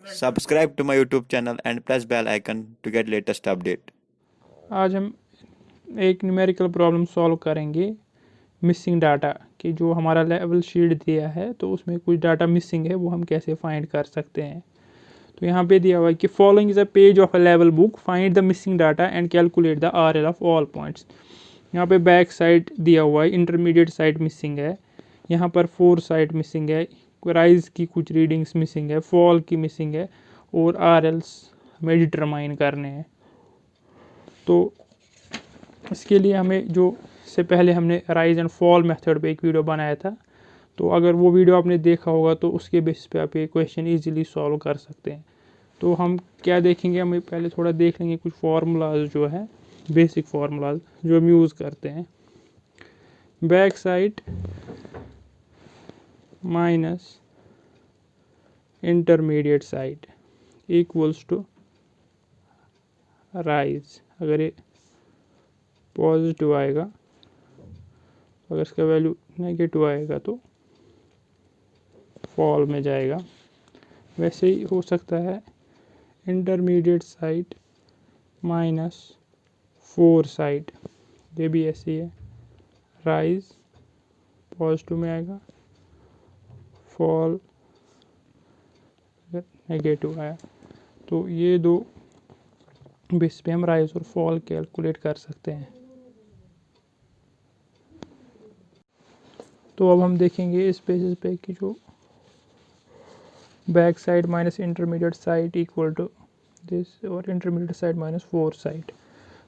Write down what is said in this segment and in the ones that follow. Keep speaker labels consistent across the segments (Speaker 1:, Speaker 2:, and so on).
Speaker 1: Subscribe to my YouTube channel and press bell icon to get latest update.
Speaker 2: आज हम एक numerical problem solve करेंगे missing data कि जो हमारा लेवल शीट दिया है तो उसमें कुछ डाटा मिसिंग है, वो हम कैसे फाइंड कर सकते हैं। तो यहाँ पे दिया हुआ है कि following is a page of a level book, find the missing data and calculate the RL of all points. यहाँ पे बैक साइड दिया हुआ है, इंटरमीडिएट साइड मिसिंग है, यहाँ पर 4 साइड मिसिंग है, राइज की कुछ रीडिंग्स मिसिंग है, फॉल की मिसिंग है और RLs हमें डिटरमाइन करने हैं। तो इसके लिए हमें जो से पहले हमने राइज एंड फॉल मेथड पे एक वीडियो बनाया था, तो अगर वो वीडियो आपने देखा होगा तो उसके बेसिस पे आप ये क्वेश्चन इजीली सॉल्व कर सकते हैं। तो हम क्या देखेंगे, हम पहले थोड़ा देख लेंगे कुछ फार्मूलाज जो है, बेसिक फार्मूलाज जो हम यूज़ करते हैं। Back sight minus intermediate sight equals to rise. अगर ये पॉजिटिव आएगा, अगर इसका वैल्यू नेगेटिव आएगा तो फॉल में जाएगा। वैसे ही हो सकता है इंटरमीडिएट साइड माइनस 4 साइड, ये भी ऐसी है, राइज पॉजिटिव में आएगा, फॉल अगर नेगेटिव आया। तो ये दो बेस पे हम राइज और फॉल कैलकुलेट कर सकते हैं। तो अब हम देखेंगे इस बेसिस पे कि जो back sight minus intermediate sight equal to this और इंटरमीडिएट साइड माइनस 4 साइड।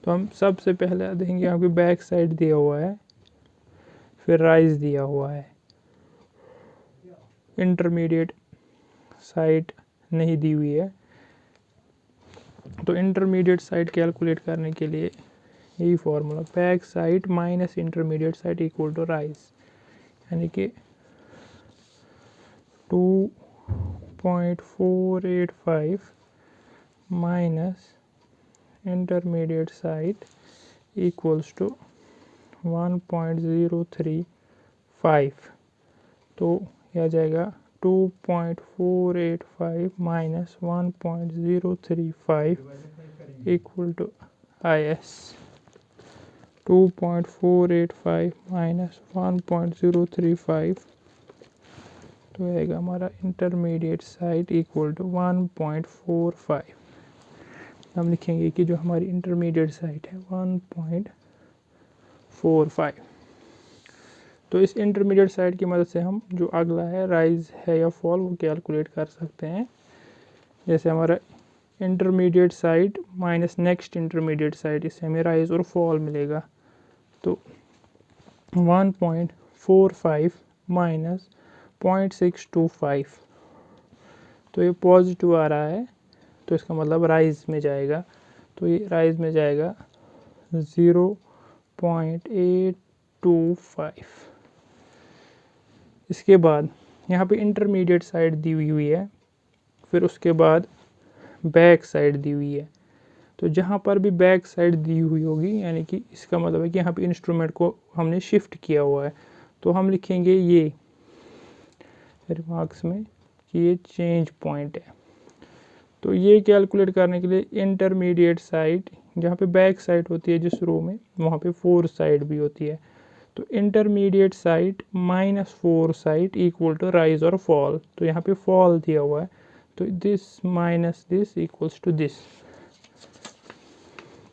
Speaker 2: तो हम सबसे पहले देखेंगे यहाँ पे बैक साइड दिया हुआ है, फिर राइज दिया हुआ है, इंटरमीडिएट साइड नहीं दी हुई है। तो इंटरमीडिएट साइड कैलकुलेट करने के लिए यही formula, back sight minus intermediate sight equal to rise, यानी कि 2.485 minus intermediate sight equals to 1.035। तो यह आ जाएगा 2.485 minus 1.035 equal to IS। 2.485 minus 1.035 तो आएगा हमारा इंटरमीडिएट साइड इक्वल टू 1.45। हम लिखेंगे कि जो हमारी इंटरमीडिएट साइड है 1.45। तो इस इंटरमीडिएट साइड की मदद से हम जो अगला है राइज है या फॉल वो कैलकुलेट कर सकते हैं। जैसे हमारा intermediate sight minus next intermediate side, इससे हमें राइज और फॉल मिलेगा। तो 1.45 माइनस 0.625, तो ये पॉजिटिव आ रहा है, तो इसका मतलब राइज में जाएगा। तो ये राइज में जाएगा 0.825। इसके बाद यहाँ पे इंटरमीडिएट साइड दी हुई है, फिर उसके बाद बैक साइड दी हुई है। तो जहाँ पर भी बैक साइड दी हुई होगी, यानी कि इसका मतलब है कि यहाँ पे इंस्ट्रूमेंट को हमने शिफ्ट किया हुआ है। तो हम लिखेंगे ये रिमार्क्स में कि ये चेंज पॉइंट है। तो ये कैलकुलेट करने के लिए इंटरमीडिएट साइड, जहाँ पे बैक साइड होती है जिस रो में, वहाँ पे 4 साइड भी होती है। तो intermediate sight minus 4 sight equal to rise और फॉल। तो यहाँ पे फॉल दिया हुआ है, तो this minus this equals to this.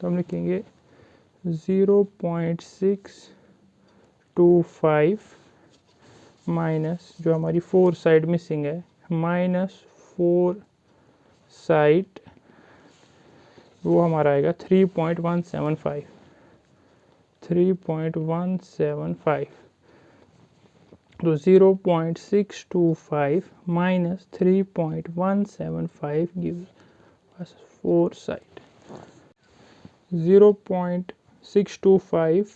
Speaker 2: तो हम लिखेंगे 0.625 माइनस जो हमारी 4 साइड मिसिंग है, माइनस 4 साइड, वो हमारा आएगा 3.175। 3.175। तो 0.625 minus 3.175 gives us 4 sight. 0.625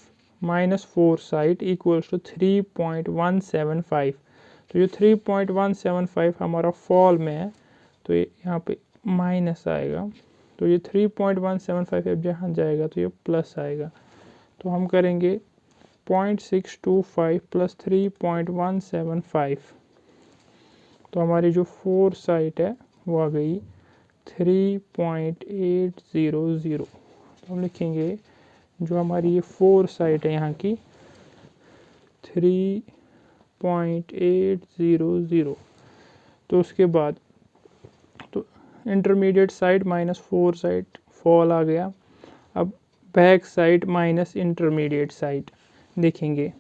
Speaker 2: minus 4 sight equals to 3.175। तो ये 3.175 हमारा फॉल में है, तो ये यहाँ पे माइनस आएगा। तो ये 3.175 अब जहाँ जाएगा तो ये प्लस आएगा। तो हम करेंगे 0.625 प्लस 3.175। तो हमारी जो 4 साइड है वो आ गई 3.800। तो हम लिखेंगे जो हमारी ये 4 साइट है यहाँ की 3.800। तो उसके बाद तो इंटरमीडिएट साइड -4 साइड फॉल आ गया। अब back sight minus intermediate side देखेंगे।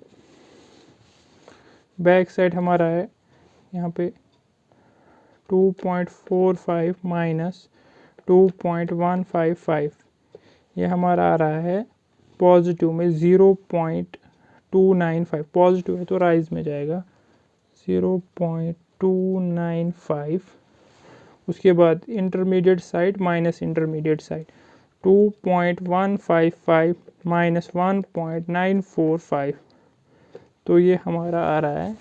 Speaker 2: बैक साइड हमारा है यहाँ पे 2.45 माइनस 2.155। ये हमारा आ रहा है पॉजिटिव में 0.295। पॉजिटिव है तो राइज में जाएगा 0.295। उसके बाद intermediate sight minus intermediate side 2.155 minus 1.945। तो ये हमारा आ रहा है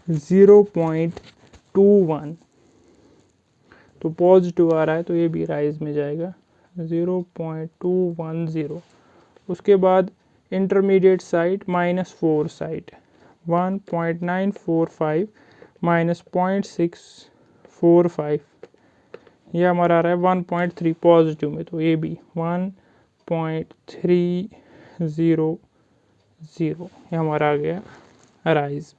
Speaker 2: 0.21। तो पॉजिटिव आ रहा है तो ये भी राइज में जाएगा 0.210। उसके बाद इंटरमीडिएट साइड -4 साइड 1.945 माइनस 0.645। यह हमारा आ रहा है 1.3 पॉजिटिव में, तो ये भी 1.300। ये हमारा आ गया राइज।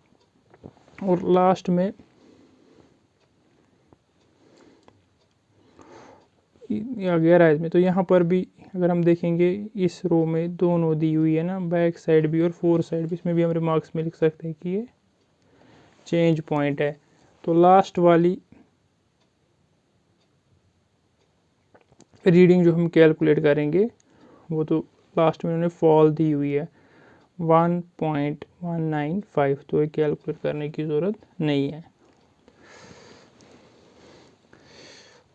Speaker 2: और लास्ट में ये आ गया राइज में। तो यहाँ पर भी अगर हम देखेंगे इस रो में दोनों दी हुई है ना, बैक साइड भी और 4 साइड भी, इसमें भी हम रिमार्क्स में लिख सकते हैं कि ये चेंज पॉइंट है। तो लास्ट वाली रीडिंग जो हम कैलकुलेट करेंगे वो तो लास्ट में उन्होंने फॉल दी हुई है 1.195। तो ये कैलकुलेट करने की ज़रूरत नहीं है।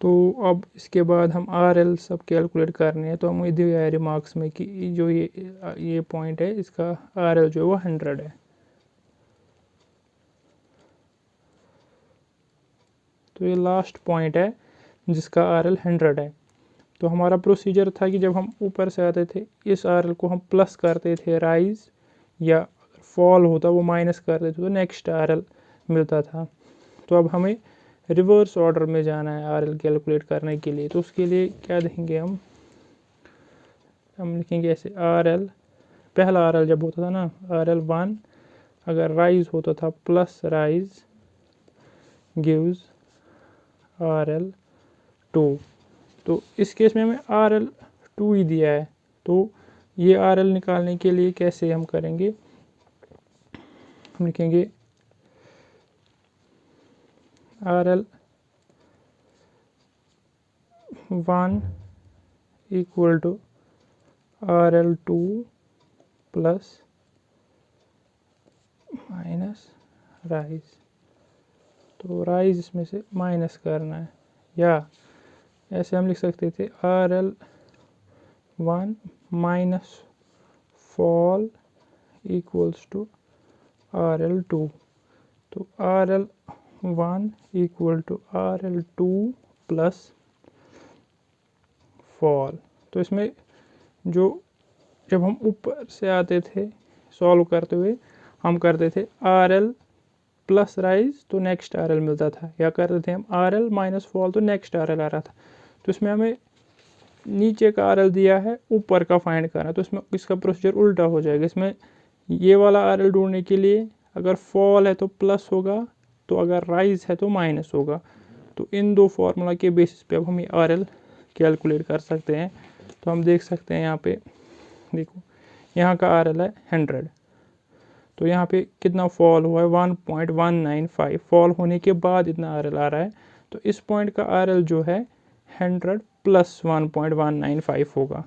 Speaker 2: तो अब इसके बाद हम RL सब कैलकुलेट करने हैं। तो हम दिया है रिमार्क्स में कि जो ये पॉइंट है इसका RL जो है वो 100 है। तो ये लास्ट पॉइंट है जिसका RL 100 है। तो हमारा प्रोसीजर था कि जब हम ऊपर से आते थे इस RL को हम प्लस करते थे राइज, या अगर फॉल होता वो माइनस करते थे तो नेक्स्ट RL मिलता था। तो अब हमें रिवर्स ऑर्डर में जाना है RL कैलकुलेट करने के लिए। तो उसके लिए क्या देखेंगे हम लिखेंगे ऐसे RL, पहला RL जब होता था ना RL1, अगर राइज होता था प्लस राइज गिव्स RL2। तो इस केस में हमें RL2 ही दिया है। तो ये RL निकालने के लिए कैसे हम करेंगे, हम लिखेंगे RL1 equal to RL2 plus minus rise. तो राइज इसमें से माइनस करना है, या ऐसे हम लिख सकते थे RL1 minus fall equals to RL2। तो RL1 equal to RL2 plus fall. तो इसमें जो जब हम ऊपर से आते थे सॉल्व करते हुए हम करते थे RL प्लस राइज तो नेक्स्ट RL मिलता था, या करते थे हम RL माइनस फॉल तो नेक्स्ट RL आ रहा था। तो इसमें हमें नीचे का RL दिया है, ऊपर का फाइंड करना है। तो इसमें इसका प्रोसीजर उल्टा हो जाएगा। इसमें ये वाला RL ढूंढने के लिए अगर फॉल है तो प्लस होगा, तो अगर राइज है तो माइनस होगा। तो इन दो फार्मूला के बेसिस पे अब हम ये RL कैलकुलेट कर सकते हैं। तो हम देख सकते हैं यहाँ पे देखो, यहाँ का RL है 100। तो यहाँ पे कितना फॉल हुआ है 1.195। फॉल होने के बाद इतना RL आ रहा है। तो इस पॉइंट का RL जो है 100 प्लस 1.195 होगा।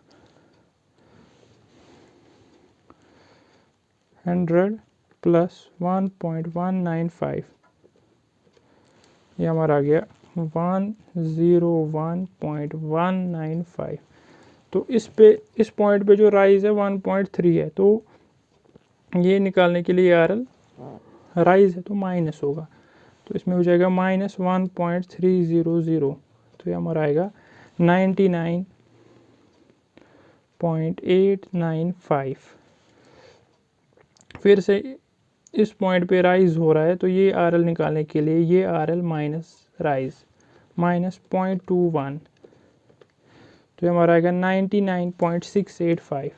Speaker 2: 100 प्लस 1.195, ये हमारा आ गया 101.195। तो इस पॉइंट पे जो राइज है 1.3 है। तो ये निकालने के लिए RL राइज है तो माइनस होगा। तो इसमें हो जाएगा -1.300। तो ये हमारा आएगा 99.895। फिर से इस पॉइंट पे राइज हो रहा है तो ये RL निकालने के लिए ये RL माइनस राइज माइनस 0.21, तो ये हमारा आएगा 99.685।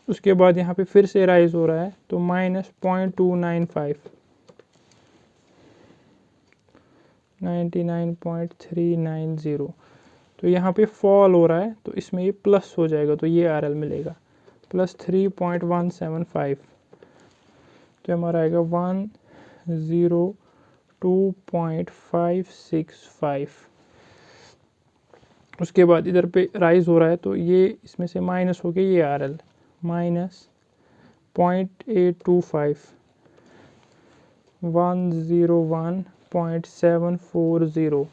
Speaker 2: उसके बाद यहाँ पे फिर से राइज हो रहा है तो माइनस 0.295, 99.390। तो यहाँ पे फॉल हो रहा है तो इसमें ये प्लस हो जाएगा तो ये RL मिलेगा प्लस 3.175, तो हमारा आएगा 102.565। उसके बाद इधर पे राइज हो रहा है तो ये इसमें से माइनस हो गया ये RL माइनस 0.825, 101.740।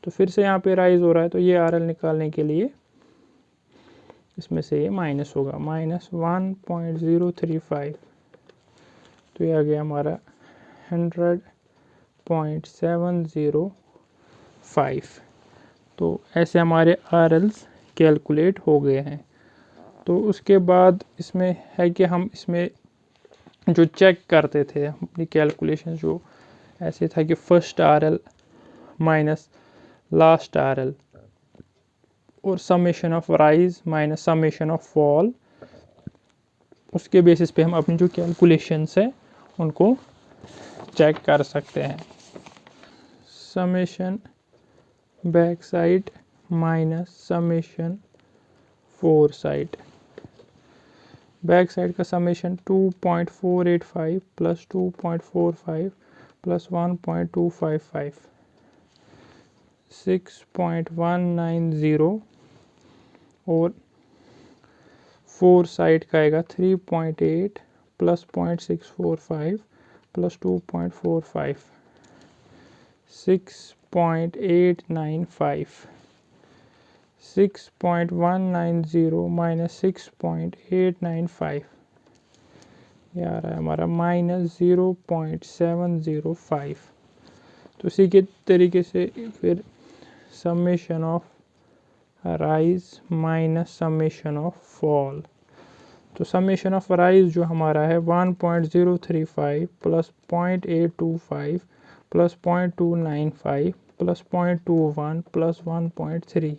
Speaker 2: तो फिर से यहाँ पे राइज हो रहा है तो ये RL निकालने के लिए इसमें से ये माइनस होगा माइनस 1.035, तो ये आ गया हमारा 100.705। तो ऐसे हमारे RLs कैलकुलेट हो गए हैं। तो उसके बाद इसमें है कि हम इसमें जो चेक करते थे अपनी कैलकुलेशन, जो ऐसे था कि first RL minus last RL और summation of rise minus summation of fall, उसके बेसिस पे हम अपनी जो कैलकुलेशंस है उनको चेक कर सकते हैं। Summation back sight minus summation four side. Back side का समेशन 2.485 प्लस 2.45 प्लस 1.255 6.190, और फोर साइड का आएगा 3.8 प्लस 0.645 प्लस 2.45 6.895, 6.190 माइनस 6.895, ये आ रहा है हमारा माइनस 0.705। तो इसी के तरीके से फिर summation of rise minus summation of fall. तो समेशन ऑफ राइज जो हमारा है 1.035 plus 0.825 plus 0.295 plus 0.21 plus 1.3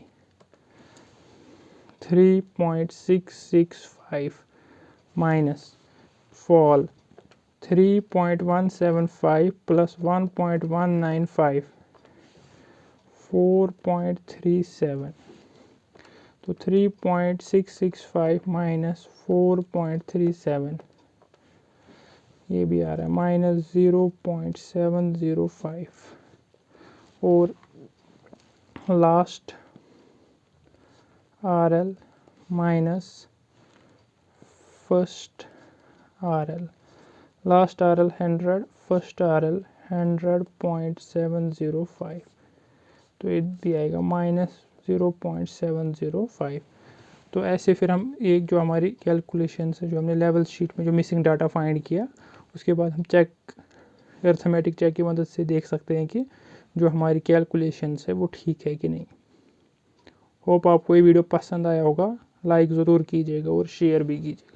Speaker 2: 3.665 minus fall 3.175 plus 1.195 4.37, तो 3.665 माइनस 4.37, ये भी आ रहा है माइनस 0.705। और last RL minus first RL, last RL 100, first RL 100.705, तो ये भी आएगा माइनस 0.705। तो ऐसे फिर हम एक जो हमारी कैलकुलेशन है, जो हमने लेवल शीट में जो मिसिंग डाटा फाइंड किया, उसके बाद हम चेक अर्थमेटिक चेक की मदद से देख सकते हैं कि जो हमारी कैलकुलेशंस है वो ठीक है कि नहीं। होप आपको ये वीडियो पसंद आया होगा, लाइक ज़रूर कीजिएगा और शेयर भी कीजिएगा।